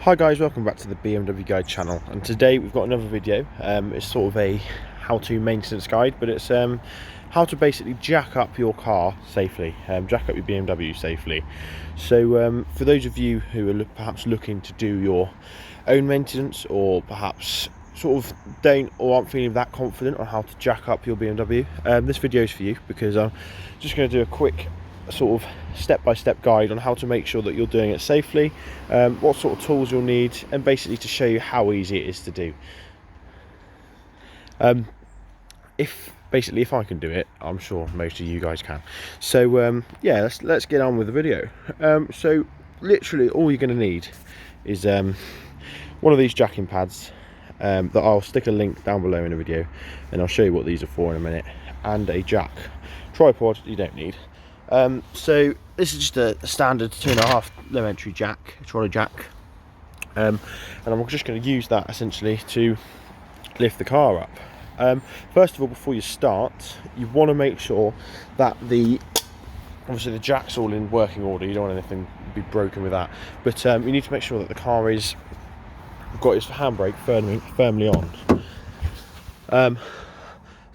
Hi guys, welcome back to the BMW Guide channel, and today we've got another video. It's sort of a how-to maintenance guide, but it's how to basically jack up your car safely, jack up your BMW safely. So for those of you who are perhaps looking to do your own maintenance, or perhaps sort of don't or aren't feeling that confident on how to jack up your BMW, this video is for you, because I'm just going to do a quick sort of step-by-step guide on how to make sure that you're doing it safely, what sort of tools you'll need, and basically to show you how easy it is to do. If I can do it, I'm sure most of you guys can. So yeah, let's get on with the video. So literally all you're going to need is one of these jacking pads that I'll stick a link down below in the video, and I'll show you what these are for in a minute, and a jack. Tripod you don't need. So this is just a standard 2.5 low entry jack, trolley jack, and I'm just going to use that essentially to lift the car up. First of all, before you start, you want to make sure that obviously the jack's all in working order. You don't want anything to be broken with that, but you need to make sure that the car is got its handbrake firmly on.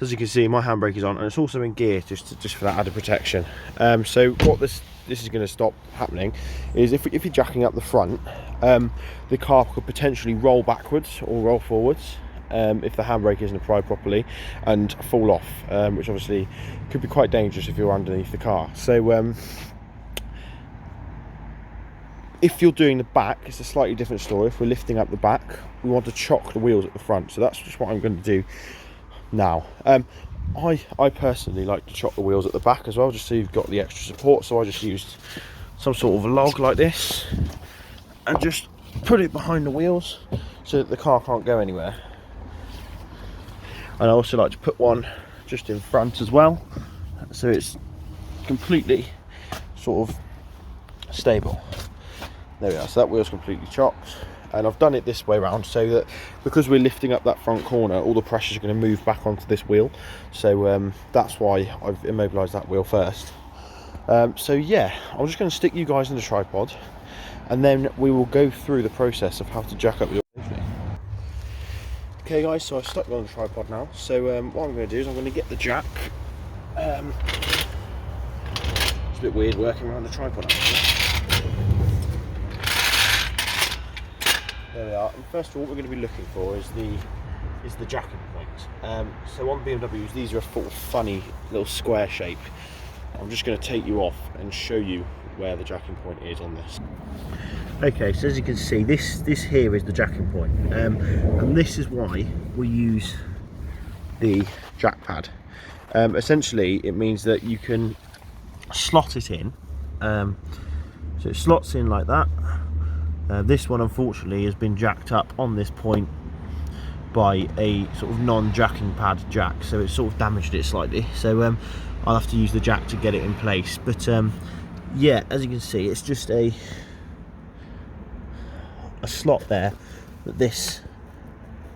As you can see, my handbrake is on, and it's also in gear just for that added protection. So what this is going to stop happening is if you're jacking up the front, the car could potentially roll backwards or roll forwards if the handbrake isn't applied properly, and fall off, which obviously could be quite dangerous if you're underneath the car. So if you're doing the back, it's a slightly different story. If we're lifting up the back, we want to chock the wheels at the front. So that's just what I'm going to do now. I personally like to chock the wheels at the back as well, just so you've got the extra support. So I just used some sort of a log like this and just put it behind the wheels so that the car can't go anywhere. And I also like to put one just in front as well, so it's completely sort of stable. There we are. So that wheel's completely chocked, and I've done it this way around so that because we're lifting up that front corner, all the pressure is going to move back onto this wheel. So that's why I've immobilised that wheel first. So yeah, I'm just going to stick you guys in the tripod, and then we will go through the process of how to jack up your safely. Okay guys, so I've stuck you on the tripod now. So what I'm going to do is I'm going to get the jack. It's a bit weird working around the tripod actually. There we are. And first of all, what we're going to be looking for is the jacking point. So on BMWs, these are a sort of funny little square shape. I'm just going to take you off and show you where the jacking point is on this. Okay, so as you can see, this here is the jacking point, and this is why we use the jack pad. Essentially, it means that you can slot it in. So it slots in like that. This one unfortunately has been jacked up on this point by a sort of non-jacking pad jack, so it's sort of damaged it slightly. So I'll have to use the jack to get it in place. But yeah, as you can see, it's just a slot there that this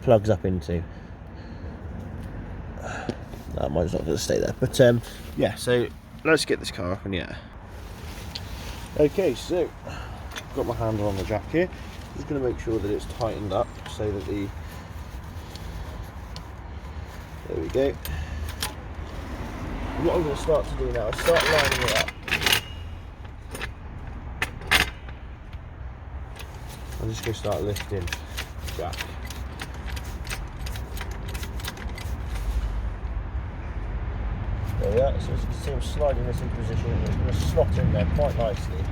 plugs up into. That might not going to stay there, but yeah. So let's get this car up in the air. Okay, so got my hand on the jack here. Just going to make sure that it's tightened up so that there we go. What I'm going to start to do now is start lining it up. I'm just going to start lifting the jack. There we are. So as you can see, I'm sliding this into position. It's going to slot in there quite nicely.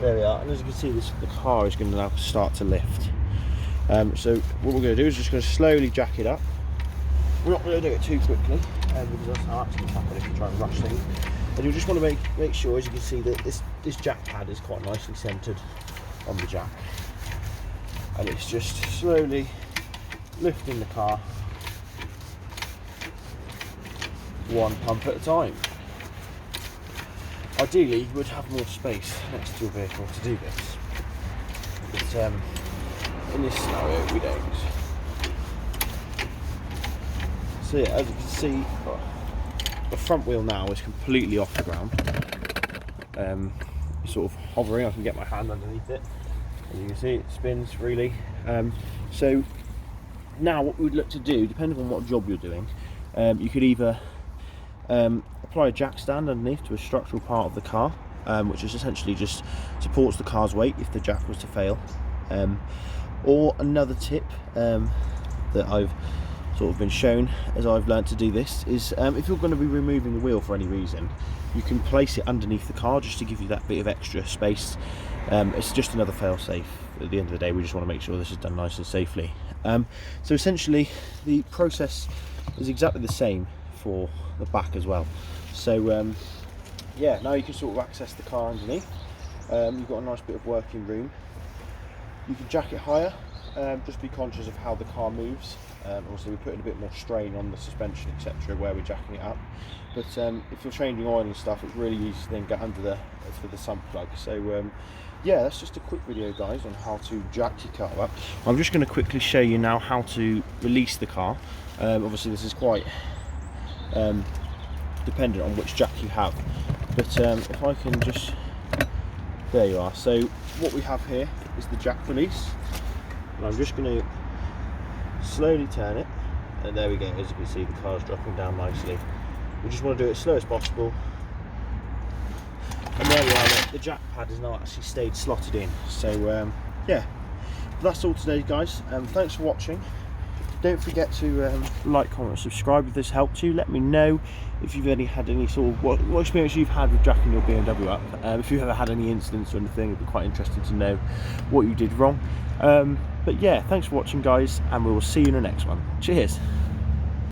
There we are, and as you can see, the car is going to now start to lift. So what we're going to do is just going to slowly jack it up. We're not going to do it too quickly, because that's how accidents happen if you try and rush things. And you just want to make sure, as you can see, that this jack pad is quite nicely centred on the jack, and it's just slowly lifting the car one pump at a time. Ideally, you would have more space next to your vehicle to do this, but in this scenario we don't. So yeah, as you can see, the front wheel now is completely off the ground. It's sort of hovering. I can get my hand underneath it. As you can see, it spins freely. So now what we'd look to do, depending on what job you're doing, you could either apply a jack stand underneath to a structural part of the car, which is essentially just supports the car's weight if the jack was to fail. Or another tip that I've sort of been shown as I've learned to do this is if you're going to be removing the wheel for any reason, you can place it underneath the car just to give you that bit of extra space. It's just another fail-safe. At the end of the day, we just want to make sure this is done nice and safely. So essentially the process is exactly the same for the back as well. So yeah, now you can sort of access the car underneath. You've got a nice bit of working room. You can jack it higher, just be conscious of how the car moves. Obviously we're putting a bit more strain on the suspension, etc., where we're jacking it up. But if you're changing oil and stuff, it's really easy to then get under the sump plug. So yeah, that's just a quick video, guys, on how to jack your car up. I'm just going to quickly show you now how to release the car. Obviously this is quite dependent on which jack you have, but if I can just, there you are. So what we have here is the jack release, and I'm just going to slowly turn it, and there we go. As you can see, the car's dropping down nicely. We just want to do it as slow as possible, and there we are. Look, the jack pad is now actually stayed slotted in. So yeah, that's all today, guys. Thanks for watching. Don't forget to like, comment, subscribe if this helped you. Let me know if you've had any sort of what experience you've had with jacking your BMW up. If you've ever had any incidents or anything, it'd be quite interesting to know what you did wrong. But yeah, thanks for watching, guys, and we will see you in the next one. Cheers.